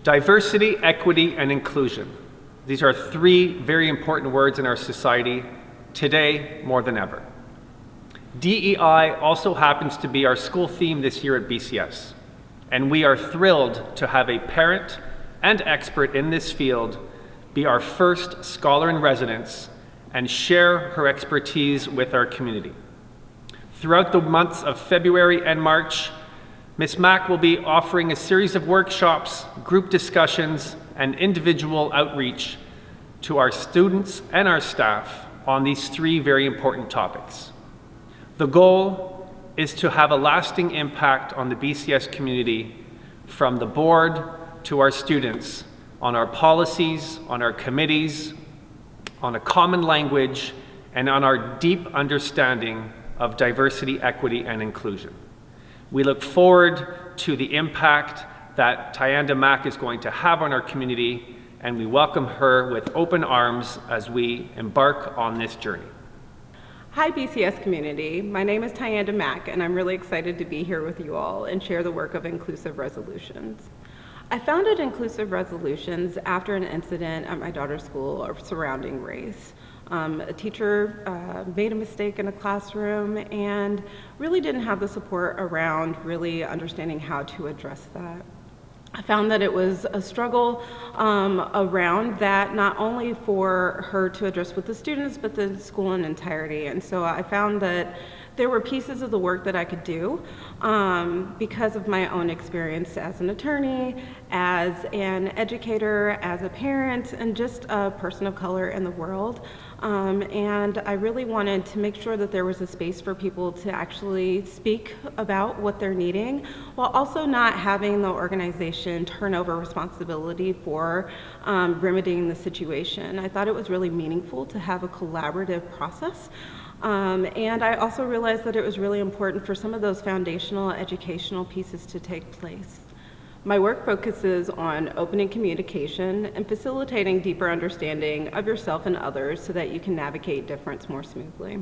Diversity, equity, and inclusion. These are three very important words in our society today more than ever. DEI also happens to be our school theme this year at BCS, and we are thrilled to have a parent and expert in this field be our first scholar in residence and share her expertise with our community. Throughout the months of February and March, Ms. Mack will be offering a series of workshops, group discussions, and individual outreach to our students and our staff on these three very important topics. The goal is to have a lasting impact on the BCS community, from the board to our students, on our policies, on our committees, on a common language, and on our deep understanding of diversity, equity, and inclusion. We look forward to the impact that Thyannda Mack is going to have on our community, and we welcome her with open arms as we embark on this journey. Hi BCS community, my name is Thyannda Mack, and I'm really excited to be here with you all and share the work of Inclusive Resolutions. I founded Inclusive Resolutions after an incident at my daughter's school surrounding race. A teacher made a mistake in a classroom and really didn't have the support around really understanding how to address that. I found that it was a struggle around that, not only for her to address with the students, but the school in entirety. And so I found that there were pieces of the work that I could do because of my own experience as an attorney, as an educator, as a parent, and just a person of color in the world. And I really wanted to make sure that there was a space for people to actually speak about what they're needing, while also not having the organization turn over responsibility for remedying the situation. I thought it was really meaningful to have a collaborative process. And I also realized that it was really important for some of those foundational educational pieces to take place. My work focuses on opening communication and facilitating deeper understanding of yourself and others so that you can navigate difference more smoothly.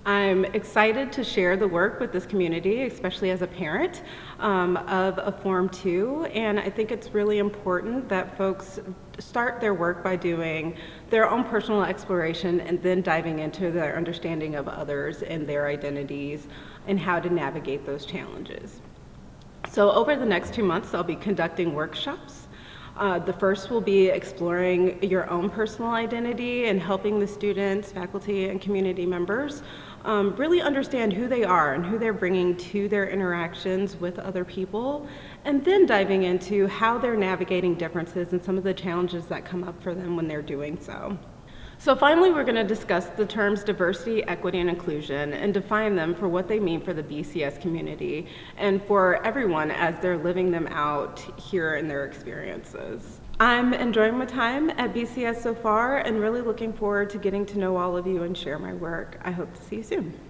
I'm excited to share the work with this community, especially as a parent of a Form 2, and I think it's really important that folks start their work by doing their own personal exploration and then diving into their understanding of others and their identities and how to navigate those challenges. So over the next 2 months, I'll be conducting workshops. The first will be exploring your own personal identity and helping the students, faculty, and community members really understand who they are and who they're bringing to their interactions with other people, and then diving into how they're navigating differences and some of the challenges that come up for them when they're doing so. So finally, we're going to discuss the terms diversity, equity, and inclusion and define them for what they mean for the BCS community and for everyone as they're living them out here in their experiences. I'm enjoying my time at BCS so far and really looking forward to getting to know all of you and share my work. I hope to see you soon.